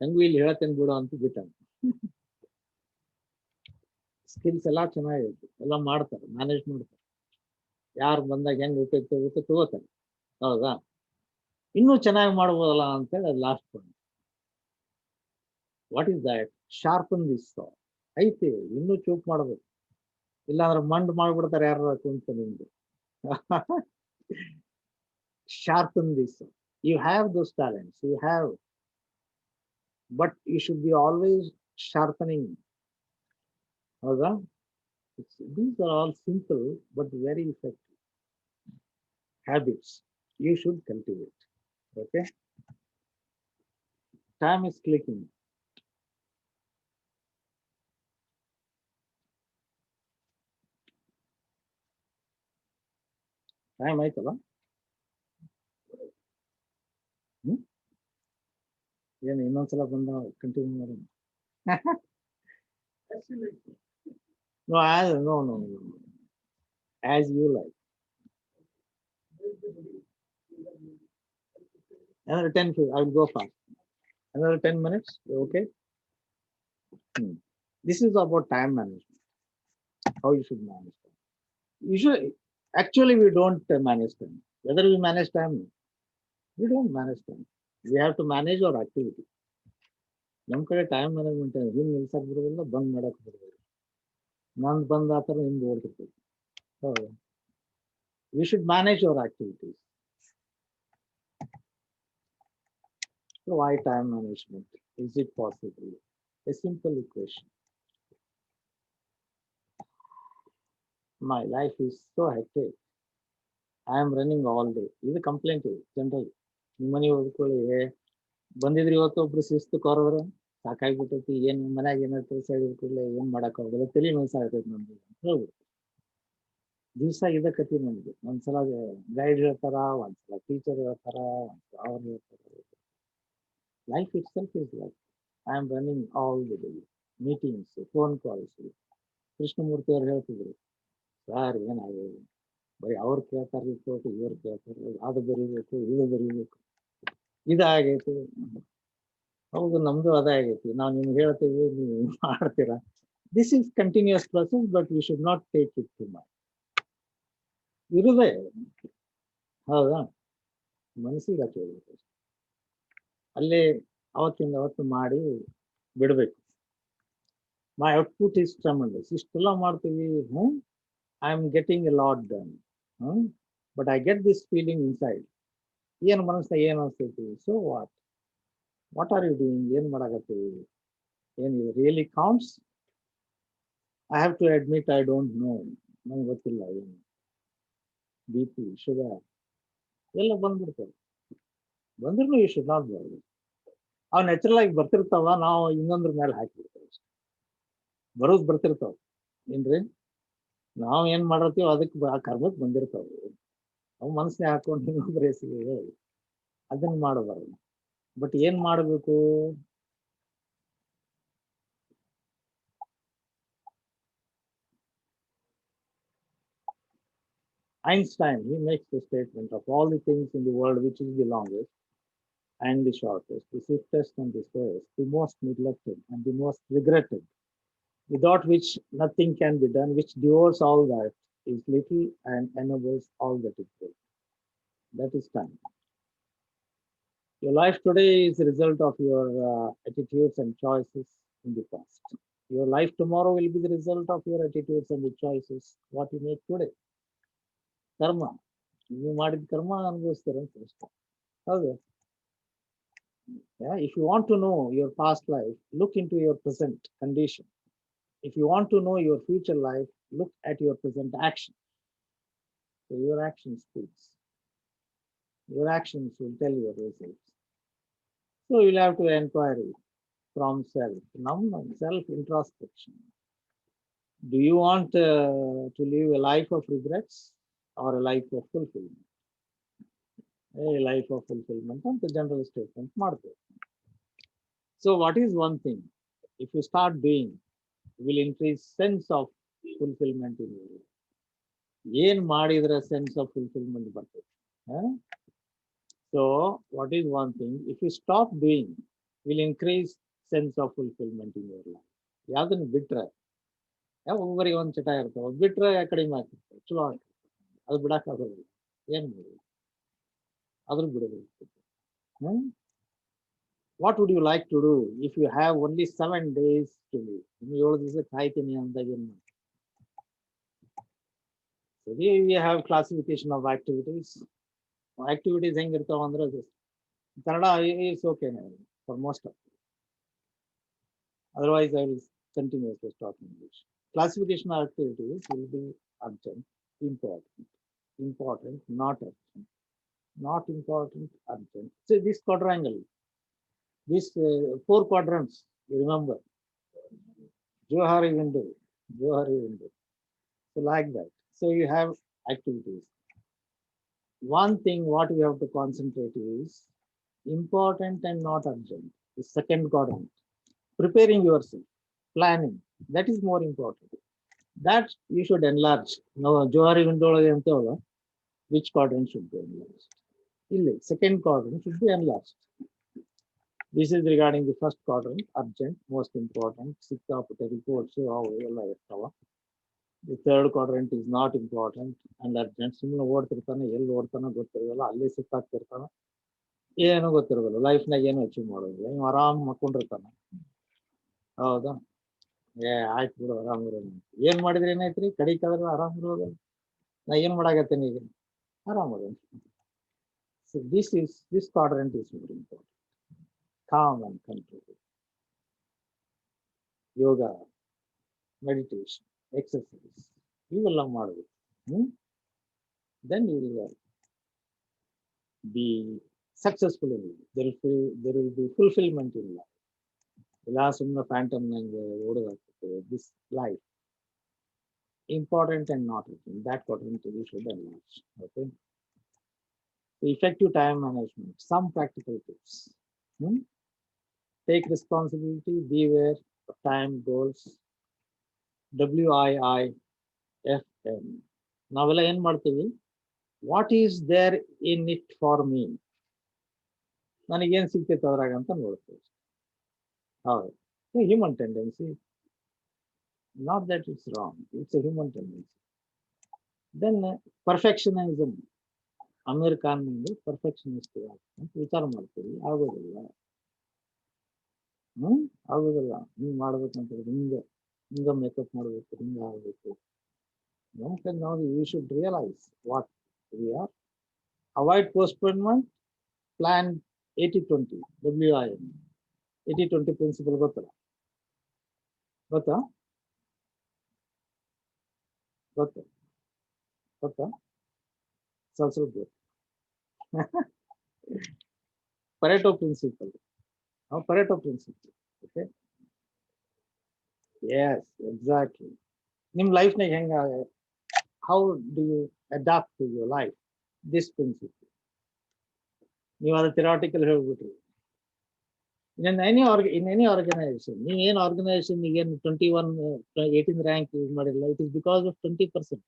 ನಂಗೂ ಇಲ್ಲಿ ಹೇಳತ್ತೇನೆ ಬಿಡು ಅಂತ ಬಿಟ್ಟ. ಸ್ಕಿಲ್ಸ್ ಎಲ್ಲ ಚೆನ್ನಾಗಿರುತ್ತೆ, ಎಲ್ಲ ಮಾಡ್ತಾರೆ, ಮ್ಯಾನೇಜ್ ಮಾಡ್ತಾರೆ. ಯಾರು ಬಂದಾಗ ಹೆಂಗ್ ಉಪಯುಕ್ತ ಆಗುತ್ತೆ ತಗೋತಾರೆ. ಹೌದಾ ಇನ್ನೂ ಚೆನ್ನಾಗಿ ಮಾಡ್ಬೋದಲ್ಲ ಅಂತೇಳಿ ಅದು last point. What is that? Sharpen this ಸಾ. ಐತಿ ಇನ್ನೂ ಚೂಪ್ ಮಾಡ್ಬೇಕು, ಇಲ್ಲಾಂದ್ರೆ ಮಂಡ್ ಮಾಡ್ಬಿಡ್ತಾರೆ ಯಾರು ಅಂತ ನಿಮ್ಗೆ. Sharpen this. You have those talents, you have, but you should be always sharpening. How's these are all simple but very effective habits you should cultivate. Okay, time is clicking. Time ಆಯ್ತಲ್ಲ. ಏನು ಇನ್ನೊಂದ್ಸಲ ಬಂದ continue ಮಾಡೋಣ. No. As you like. Another 10, I will go fast. Another 10 minutes, okay? This is about time management. How you should manage time. Actually, we don't manage time. Whether we manage time, we don't manage time. We have to manage our activity. ನಮ್ಮ ಕಡೆ time management ಹಿಂಗೆ ನಿಲ್ಸಕ್ ಬರೋದಿಲ್ಲ, ಬಂದ್ ಮಾಡಕ್ ಬರೋದಿಲ್ಲ. ನಂದು ಬಂದ್ ಆ ಥರ ನಿಮ್ಗೆ ಓಡ್ತಿರ್ತದೆ. ಹೌದು, we should manage our activities. So why time management? Is it possible? A simple equation. My life is so hectic. I am running all day. ಇದು ಕಂಪ್ಲೇಂಟ್ ಇದೆ ಜನರಲ್ಲಿ. ನಿಮ್ಮ ಮನೆ ಓದ್ಕೊಳ್ಳಿ, ಬಂದಿದ್ರಿ ಇವತ್ತು ಒಬ್ರು ಶಿಸ್ತು ಕೊರವ್ರೆ ಸಾಕಾಗ್ಬಿಟ್ಟೈತಿ, ಏನ್ ಮನ್ಯಾಗ ಏನಾದ್ರು ಕೆಲಸ ಹೇಳಿದ ಕೂಡಲೇ ಏನ್ ಮಾಡಕ್ ಹೋಗಲ್ಲ, ತಲೆ ನೋಸಾಗ್ತೈತಿ ನಮ್ಗೆ ಹೇಳ್ಬಿಟ್ಟು ದಿವ್ಸ ಇದಕ್ಕತಿ ನಮ್ಗೆ. ಒಂದ್ಸಲ ಗೈಡ್ ಹೇಳ್ತಾರ, ಒಂದ್ಸಲ ಟೀಚರ್ ಹೇಳ್ತಾರ, ಒಂದ್ಸಲ ಅವ್ರು ಹೇಳ್ತಾರ. Life itself is like I am running all the day, meetings, phone calls, Krishnamurthy ಅವ್ರು ಹೇಳ್ತಿದ್ರು, ಸರ್ ಏನಾಗಿದೆ, ಬರೀ ಅವ್ರು ಕೇಳ್ತಾರೆ ರಿಪೋರ್ಟ್, ಇವ್ರು ಕೇಳ್ತಾರೆ, ಅದು ಬರೀಬೇಕು, ಇದು ಬರೀಬೇಕು, ಇದಾಗೈತಿ. ಹೌದು, ನಮ್ದು ಅದೇ ಆಗೈತಿ. ನಾವು ನಿಮ್ಗೆ ಹೇಳ್ತೀವಿ, ನೀವು ಮಾಡ್ತೀರಾ. This is continuous process, but we should not take it to my ಇರುವೆ. ಹೌದಾ, ಮನಸ್ಸಿಗೆ ಹಚ್ಚೋದು ಅಲ್ಲೇ ಅವತ್ತಿಂದ ಅವತ್ತು ಮಾಡಿ ಬಿಡ್ಬೇಕು. My output is tremendous. ಇಷ್ಟೆಲ್ಲ ಮಾಡ್ತೀವಿ, I am getting a lot done, but I get this feeling inside. ಏನು ಮನಸ್ಸಿನಾಗ ಏನು ಅನ್ಸ್ತೈತಿ, so what are you doing, ಏನ್ ಮಾಡಾಕತ್ತೀವಿ, ಏನ್ ಇದು really counts? I have to admit I don't know, ನಂಗೆ ಗೊತ್ತಿಲ್ಲ. ಏನು ಬಿ ಪಿ, ಶುಗರ್ ಎಲ್ಲ ಬಂದ್ಬಿಡ್ತವೆ. ಬಂದ್ರೂ ಯು ಶುಡ್ ನಾಟ್ ಬರೋದು. ಅವು ನ್ಯಾಚುರಲ್ ಆಗಿ ಬರ್ತಿರ್ತಾವ, ನಾವು ಇನ್ನೊಂದ್ರ ಮೇಲೆ ಹಾಕಿಬಿಡ್ತೇವೆ. ಬರೋದು ಬರ್ತಿರ್ತಾವ ಏನ್ರಿ, ನಾವ್ ಏನ್ ಮಾಡಿರ್ತೀವಿ ಅದಕ್ಕೆ ಆ ಕರ್ಮಕ್ಕೆ ಬಂದಿರ್ತಾವ. ಅವು ಮನಸ್ಸಿನ ಹಾಕೊಂಡು ಇನ್ನೊಬ್ಬರ ಹೆಸರಿಗೆ ಅದನ್ನ ಮಾಡಬಾರದು. ಬಟ್ ಏನ್ ಮಾಡಬೇಕು? Einstein, he makes the statement of all the things in the world, which is the longest and the shortest, the swiftest and the slowest, the most neglected and the most regretted, without which nothing can be done, which devours all that is little and enables all that is great. That is time. Your life today is a result of your attitudes and choices in the past. Your life tomorrow will be the result of your attitudes and the choices what you make today. ಕರ್ಮ, ನೀವು ಮಾಡಿದ ಕರ್ಮ ಅನುಭವಿಸ್ತೀರ ಅಂತ ಅಷ್ಟೇ. ಹೌದು. If you want to know your past life, look into your present condition. If you want to know your future life, look at your present action. So your action speaks. Your actions will tell your results. So you'll have to inquiry from self. Now, self introspection. Do you want to live a life of regrets or a life of fulfillment? A life of fulfillment ಅಂತ general statement ಮಾಡ್ತೇವೆ. So what is one thing, if you start doing, will increase sense of fulfillment in you? ಏನ್ ಮಾಡಿದ್ರೆ sense of fulfilment ಬರ್ತದೆ? So what is one thing, if you stop doing, will increase sense of fulfillment in your life? ಯಾವ್ದನ್ನ ಬಿಟ್ರೆ, ಒಬ್ಬರಿಗೆ ಒಂದ್ ಚಟ ಇರ್ತಾವ, ಬಿಟ್ರೆ ಕಡಿಮೆ ಆಗ್ತಿರ್ತವೆ, ಚಲೋ ಆಗ್ತದೆ, ಅದು ಬಿಡಕ್ ಆಗೋದಿಲ್ಲ. ಏನ್ ಮಾಡಿ ಅದ್ರ ಬಿಡಬೇಕು. What would you like to do if you have only 7 days to live? ಇನ್ನು 7 ದಿವಸ ಕಾಯ್ತೀನಿ ಅಂದಾಗ ಏನ್ ಮಾಡಿ? So we have classification of activities. Activities ಹೆಂಗಿರ್ತಾವ ಅಂದ್ರೆ, Kannada is okay for most of it. Otherwise I will continue to talk English. Classification of activities will be urgent, important, important, not urgent, not important, urgent. So this quadrangle, these 4 quadrants, you remember, Johari window, Johari window. So like that. So you have activities. One thing what we have to concentrate is important and not urgent. The second quadrant, preparing yourself, planning, that is more important. That you should enlarge. Now, Johari window antavalla, which quadrant should be enlarged? Illi, second quadrant should be enlarged. This is regarding the first quadrant, urgent, most important, sikkapute reports avella irtava. The third quadrant is not important and urgent. ಸುಮ್ಮನೆ ಓಡ್ತಿರ್ತಾನೆ, ಎಲ್ಲಿ ಓಡ್ತಾನೋ ಗೊತ್ತಿರೋಲ್ಲ, ಅಲ್ಲಿ ಸಿಕ್ಕಾಗ್ತಿರ್ತಾನೆ, ಏನೋ ಗೊತ್ತಿರೋದಿಲ್ಲ, ಲೈಫ್ನಾಗ ಏನು achieve ಮಾಡೋದಿಲ್ಲ, ನೀವು ಆರಾಮ್ ಮಕ್ಕೊಂಡಿರ್ತಾನೆ. ಹೌದಾ? ಆಯ್ತು ಬಿಡು, ಆರಾಮ್ ಇರೋದು. ಏನ್ ಮಾಡಿದ್ರೆ ಏನಾಯ್ತ್ರಿ, ಕಡಿಕಾದ್ರೆ ಆರಾಮ್ ಇರೋದು. ನಾ ಏನ್ ಮಾಡಾಕತ್ತೇನೆ ಈಗ, ಆರಾಮ್ ಇರೋದು. So this quadrant is very important. Calm and control. Yoga, meditation, exercise, ಇವೆಲ್ಲ ಮಾಡಬೇಕು. Then you will be successful in life. There will be fulfillment in life. ಇಲ್ಲ ಸುಮ್ಮನೆ ಫ್ಯಾಂಟಮ್ ನಂಗೆ ಓಡೋದಾಗ್ತದೆ. This life, important and not important, that quadrant you should enlarge. Okay. So effective time management, some practical tips. Take responsibility, be aware of time goals. WIIFM. ನಾವೆಲ್ಲ ಏನ್ ಮಾಡ್ತೀವಿ? What is there in it for me? ನನಗೇನು ಸಿಗ್ತೈತೆ ಅದ್ರಾಗ ಅಂತ ನೋಡ್ತೀವಿ. ಹೌದು, human tendency. Not that it's wrong, it's a human tendency. Then perfectionism. Aamir Khan ಮುಂದೆ ಪರ್ಫೆಕ್ಷನಿಸ್ಟ್ ಅಂತ ವಿಚಾರ ಮಾಡ್ತೀವಿ, ಆಗೋದಿಲ್ಲ. ಆಗೋದಿಲ್ಲ. ಹಿಂಗೆ ಮಾಡ್ಬೇಕಂತ ಹಿಂಗೆ ಮೇಕಪ್ ಮಾಡಬೇಕು, ಹಿಂಗೆ ಆಗಬೇಕು. Now we should realize what we are. Avoid postponement, plan 80-20, WIM. 80-20 principle ಗೊತ್ತಲ್ಲ? ಗೊತ್ತಾ? ಗೊತ್ತಾ? ಸ್ವಲ್ಪ ಗೊತ್ತು. Pareto principle. Pareto principle. Okay. Yes, exactly. ನಿಮ್ಮ ಲೈಫ್ನಾಗ ಹೆಂಗ, how do you adapt to your life? This principle. ನೀವು ಅದು ಥಿರಾಟಿಕಲ್ ಹೇಳ್ಬಿಟ್ರಿ. in any organization, ನೀವು ಏನು ಆರ್ಗನೈಸೇಷನ್ ಈಗೇನು 18 ರ್ಯಾಂಕ್ ಯೂಸ್ ಮಾಡಿಲ್ಲ, it is because of 20%.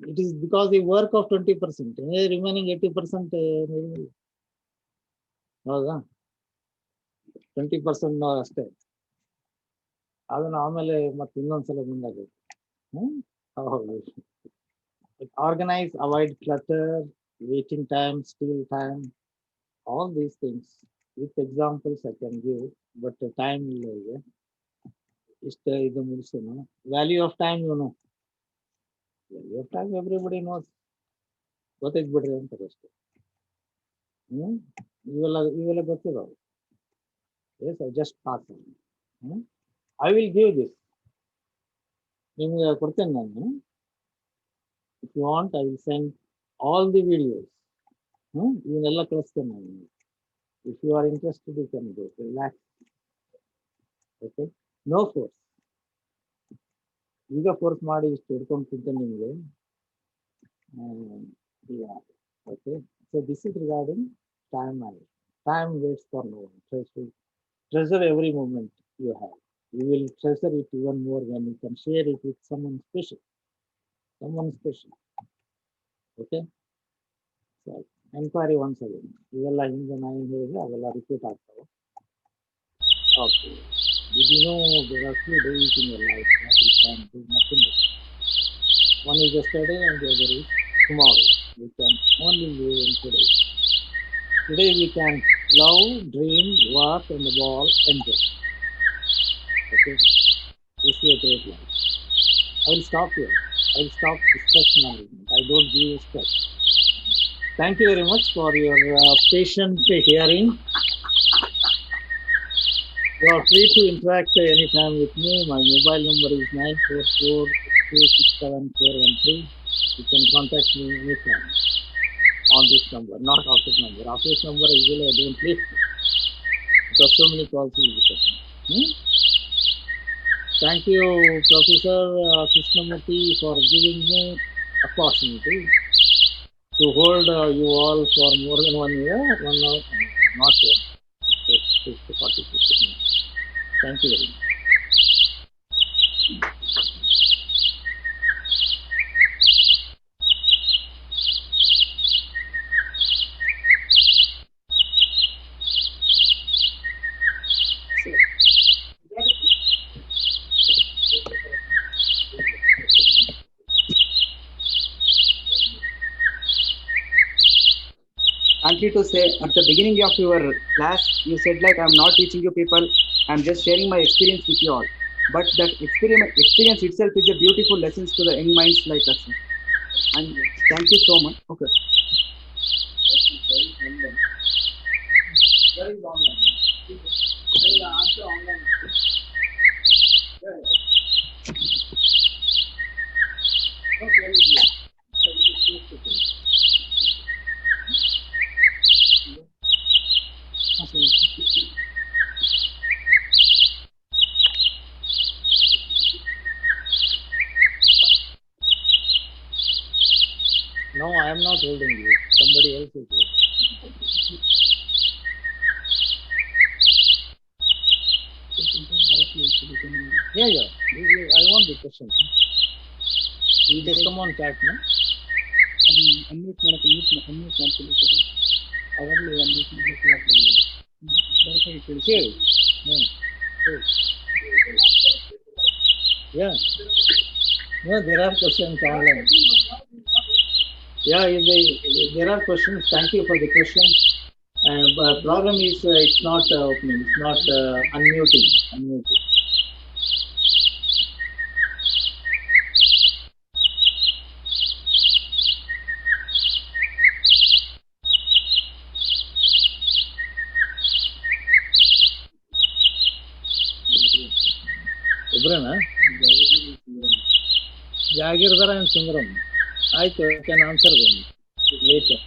It is because the work of 20%. Remaining 80% ಹೌದಾ? 20% ಅಷ್ಟೇ. ಅದನ್ನ ಆಮೇಲೆ ಮತ್ತೆ ಇನ್ನೊಂದ್ಸಲ ಮುಂದಾಗುತ್ತೆ. Organize, avoid clutter, waiting time, steal time, all these things. With examples I can give, but the time ಇಲ್ಲ ಈಗ. ಇದು ಮುಗಿಸೋಣ. Value of time, value of time everybody knows. ಗೊತ್ತೈತ್ ಬಿಡ್ರಿ ಅಂತಾರೆ ಅಷ್ಟೇ. ಇವೆಲ್ಲ ಗೊತ್ತಿರೋದು. Yes, I just pass. I will give this. ನಿಮ್ಗೆ ಕೊಡ್ತೇನೆ ನಾನು. If you want, I will send all the videos. ಇವನ್ನೆಲ್ಲ ಕಳಿಸ್ತೇನೆ ನಾನು. If you are interested, you can go. Relax. Okay, no force. ಈಗ ಫೋರ್ಸ್ ಮಾಡಿ ಇಷ್ಟು ಹಿಡ್ಕೊಂಡು ತಿಂತೇನೆ ನಿಮಗೆ. Okay, so this is regarding time management. Time waits for no one. Treasure every moment you have. You will treasure it even more when you can share it with someone special. Okay? So, enquiry once again. ಇವೆಲ್ಲ ಹಿಂದೆ ನಾನು ಹೇಳಿದ್ರೆ ಅವೆಲ್ಲ repeat ಆಗ್ತವೆ. Okay. Did you know there are few days in your life that you can do nothing but? One is yesterday and the other is tomorrow. We can only live in today. Today we can love, dream, work, and the ball, enjoy. Okay, this is a great life. I will stop here. I will stop stress management. I don't give stress. Thank you very much for your patient hearing. You are free to interact anytime with me. My mobile number is 944-267-413. You can contact me anytime on this number, not office number. Office number usually I don't list because so many calls will be taken. Thank you, Professor Krishnamurthy, for giving me opportunity to hold you all for more than 1 year, 1 hour, not one, 40 minutes. Thank you very much. Frankly to say, at the beginning of your class, you said like, I'm not teaching you people, I'm just sharing my experience with you all. But that experience itself is a beautiful lessons to the young minds like us. And thank you so much. Okay. There is online. I will answer online. No, there is here. No, I am not holding you. Somebody else is holding. Yeah, yeah. I want the question. You just come on chat, no? Unmute ಮಾಡ್ಕೊಳ್ಳಿ sir. Hourly unmute ಮಾಡ್ಕೊಳ್ಳಿ. Direct ಆಗಿ ಕೇಳಿಸಿ. Okay. Yeah. Yeah. No, there are questions online. Yeah, there are questions. Thank you for the questions. But problem is it's not opening. It's not unmuting. Unmuting. ಇಬ್ರನಾ ಜಾಗಿರ್ದಾರ and ಸುಂದರಂ. ಆಯ್ತು, can answer them later.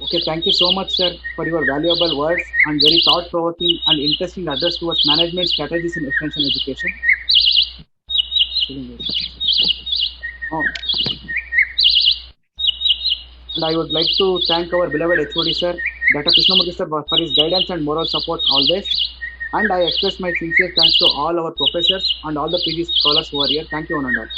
Okay, thank you so much, sir, for your valuable words and very thought-provoking and interesting address towards management strategies in extension education. Oh. And I would like to thank our beloved HOD, sir, Dr. Krishnamurthy, sir, for his guidance and moral support always. And I express my sincere thanks to all our professors and all the PG scholars who are here. Thank you, one and all.